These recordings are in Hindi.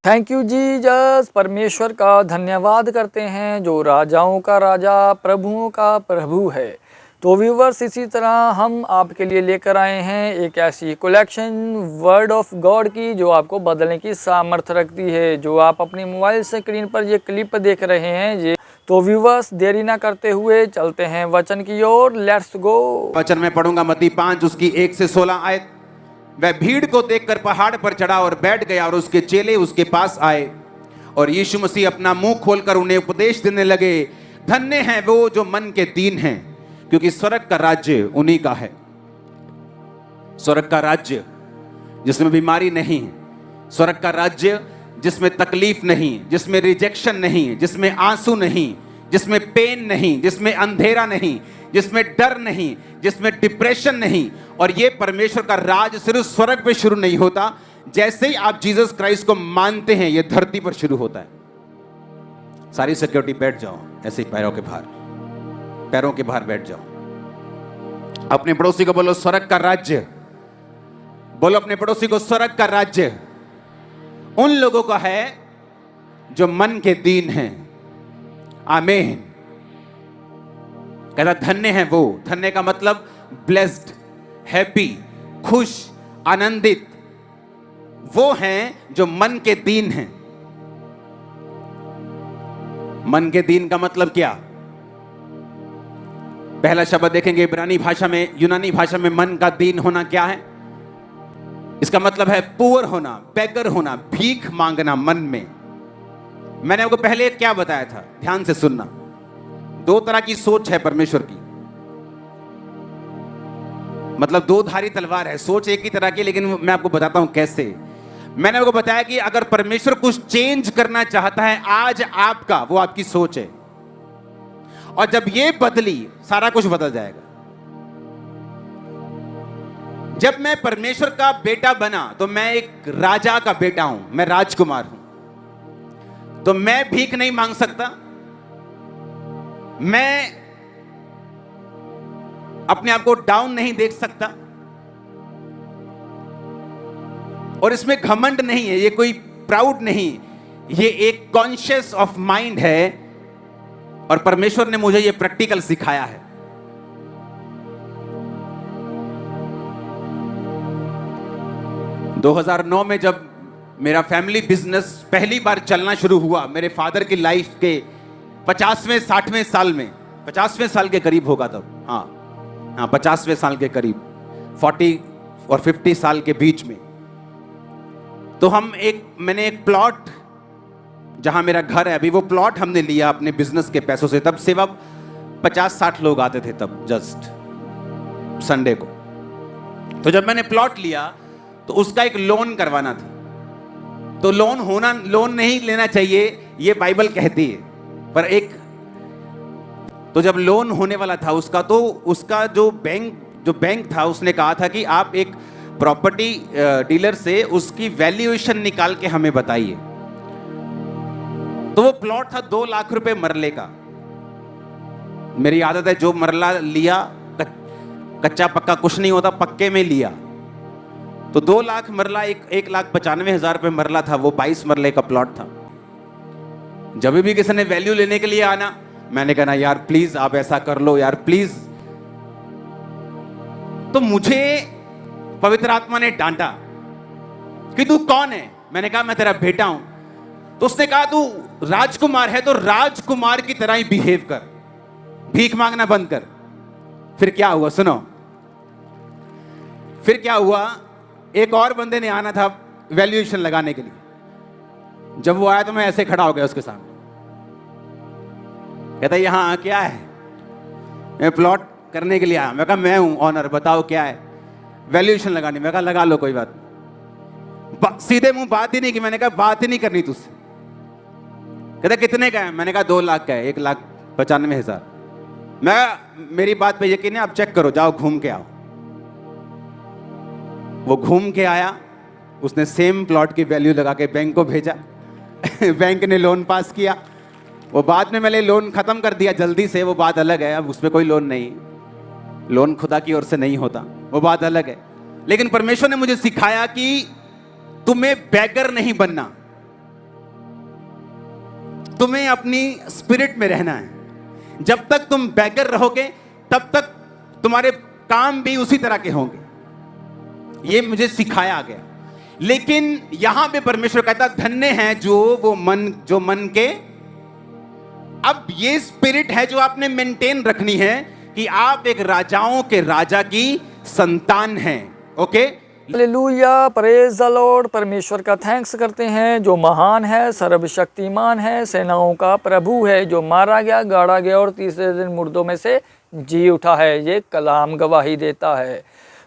Thank you Jesus. परमेश्वर का धन्यवाद करते हैं जो राजाओं का राजा, प्रभुओं का प्रभु है। तो व्यूवर्स, इसी तरह हम आपके लिए लेकर आए हैं एक ऐसी कलेक्शन वर्ड ऑफ गॉड की जो आपको बदलने की सामर्थ्य रखती है। जो आप अपनी मोबाइल स्क्रीन पर ये क्लिप देख रहे हैं ये। तो व्यूवर्स, देरी ना करते हुए चलते हैं वचन की ओर। Let's go. वचन में पढ़ूंगा मत्ती 5 उसकी 1 से 16 आयत। वह भीड़ को देखकर पहाड़ पर चढ़ा और बैठ गया और उसके चेले उसके पास आए और यीशु मसीह अपना मुंह खोलकर उन्हें उपदेश देने लगे। धन्य हैं वो जो मन के दीन हैं, क्योंकि स्वर्ग का राज्य उन्हीं का है। स्वर्ग का राज्य जिसमें बीमारी नहीं है, स्वर्ग का राज्य जिसमें तकलीफ नहीं, जिसमें रिजेक्शन नहीं, जिसमें आंसू नहीं, जिसमें पेन नहीं, जिसमें अंधेरा नहीं, जिसमें डर नहीं, जिसमें डिप्रेशन नहीं। और ये परमेश्वर का राज सिर्फ स्वर्ग पे शुरू नहीं होता। जैसे ही आप जीसस क्राइस्ट को मानते हैं, ये धरती पर शुरू होता है। सारी सिक्योरिटी बैठ जाओ, ऐसे ही पैरों के बाहर बैठ जाओ। अपने पड़ोसी को बोलो स्वर्ग का राज्य। बोलो अपने पड़ोसी को, स्वर्ग का राज्य उन लोगों का है जो मन के दीन हैं। आमीन। कहता धन्य है वो। धन्य का मतलब ब्लेस्ड, हैप्पी, खुश, आनंदित। वो हैं जो मन के दीन हैं। मन के दीन का मतलब क्या? पहला शब्द देखेंगे इब्रानी भाषा में, यूनानी भाषा में मन का दीन होना क्या है? इसका मतलब है पुअर होना, बेगर होना, भीख मांगना मन में। मैंने आपको पहले क्या बताया था, ध्यान से सुनना। दो तरह की सोच है परमेश्वर की, मतलब दो धारी तलवार है। सोच एक ही तरह की, लेकिन मैं आपको बताता हूं कैसे। मैंने आपको बताया कि अगर परमेश्वर कुछ चेंज करना चाहता है आज आपका, वो आपकी सोच है। और जब ये बदली, सारा कुछ बदल जाएगा। जब मैं परमेश्वर का बेटा बना तो मैं एक राजा का बेटा हूं, मैं राजकुमार हूं। तो मैं भीख नहीं मांग सकता, मैं अपने आप को डाउन नहीं देख सकता। और इसमें घमंड नहीं है, ये कोई प्राउड नहीं, ये एक कॉन्शियस ऑफ माइंड है। और परमेश्वर ने मुझे ये प्रैक्टिकल सिखाया है। दो 2009 में जब मेरा फैमिली बिजनेस पहली बार चलना शुरू हुआ, मेरे फादर की लाइफ के 50वें 60वें साल में, 50वें साल के करीब होगा तब, हाँ 50वें साल के करीब, 40 और 50 साल के बीच में। तो मैंने एक प्लॉट, जहां मेरा घर है अभी, वो प्लॉट हमने लिया अपने बिजनेस के पैसों से। तब सेवा 50-60 लोग आते थे तब, जस्ट संडे को। तो जब मैंने प्लॉट लिया तो उसका एक लोन करवाना था। तो लोन नहीं लेना चाहिए, ये बाइबल कहती है, पर तो जब लोन होने वाला था उसका, तो उसका जो बैंक था, उसने कहा था कि आप एक प्रॉपर्टी डीलर से उसकी वैल्यूएशन निकाल के हमें बताइए। तो वो प्लॉट था 2 लाख रुपए मरले का। मेरी आदत है, जो मरला लिया, कच्चा पक्का कुछ नहीं होता, पक्के में लिया। तो 2 लाख मरला, 1,95,000 रुपए मरला था। वो 22 मरले का प्लॉट था। जब भी किसी ने वैल्यू लेने के लिए आना, मैंने कहा यार प्लीज आप ऐसा कर लो यार प्लीज। तो मुझे पवित्र आत्मा ने डांटा कि तू कौन है? मैंने कहा मैं तेरा बेटा हूं। तो उसने कहा तू राजकुमार है तो राजकुमार की तरह ही बिहेव कर, भीख मांगना बंद कर। फिर क्या हुआ सुनो, फिर क्या हुआ, एक और बंदे ने आना था वैल्यूएशन लगाने के लिए। जब वो आया तो मैं ऐसे खड़ा हो गया उसके सामने। कहता यहां क्या है? मैं प्लॉट करने के लिए आया। मैं कहा मैं हूं ऑनर, बताओ क्या है? वैल्यूएशन लगानी। मैं कहा लगा लो, कोई बात नहीं। सीधे मुंह बात ही नहीं की। मैंने कहा बात ही नहीं करनी तुझसे। कहता कितने का है? मैंने कहा 2 लाख का है, 1,95,000। मेरी बात पे यकीन है, आप चेक करो, जाओ घूम के आओ। वो घूम के आया, उसने सेम प्लॉट की वैल्यू लगा के बैंक को भेजा। बैंक ने लोन पास किया। वो बाद में मैंने लोन खत्म कर दिया जल्दी से, वो बात अलग है। अब उसमें कोई लोन नहीं, लोन खुदा की ओर से नहीं होता, वो बात अलग है। लेकिन परमेश्वर ने मुझे सिखाया कि तुम्हें बैगर नहीं बनना, तुम्हें अपनी स्पिरिट में रहना है। जब तक तुम बैगर रहोगे तब तक तुम्हारे काम भी उसी तरह के होंगे। ये मुझे सिखाया गया। लेकिन यहां पे परमेश्वर कहता धन्य है जो मन के, अब ये स्पिरिट है जो आपने मेंटेन रखनी है कि आप एक राजाओं के राजा की संतान हैं। Okay, hallelujah, praise the Lord. परमेश्वर का थैंक्स करते हैं जो महान है, सर्वशक्तिमान है, सेनाओं का प्रभु है, जो मारा गया, गाड़ा गया और तीसरे दिन मुर्दों में से जी उठा है। ये कलाम गवाही देता है।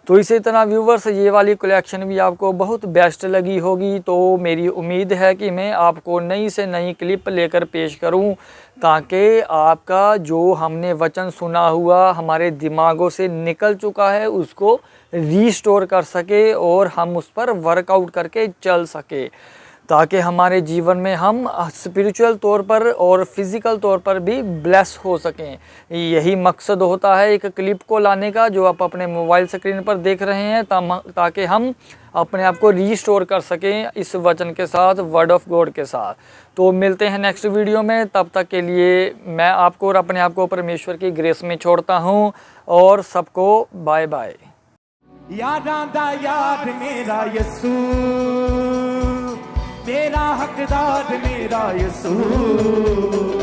तो इसी तरह व्यूवर्स, ये वाली कलेक्शन भी आपको बहुत बेस्ट लगी होगी। तो मेरी उम्मीद है कि मैं आपको नई से नई क्लिप लेकर पेश करूं, ताकि आपका जो हमने वचन सुना हुआ हमारे दिमागों से निकल चुका है उसको रीस्टोर कर सके और हम उस पर वर्कआउट करके चल सके, ताकि हमारे जीवन में हम स्पिरिचुअल तौर पर और फिज़िकल तौर पर भी ब्लेस हो सकें। यही मकसद होता है एक क्लिप को लाने का, जो आप अपने मोबाइल स्क्रीन पर देख रहे हैं, ताकि हम अपने आप को रीस्टोर कर सकें इस वचन के साथ, वर्ड ऑफ गॉड के साथ। तो मिलते हैं नेक्स्ट वीडियो में। तब तक के लिए मैं आपको और अपने आप को परमेश्वर की ग्रेस में छोड़ता हूँ और सबको बाय बाय। यादां दा याद मेरा यसू, मेरा हकदार मेरा यसू।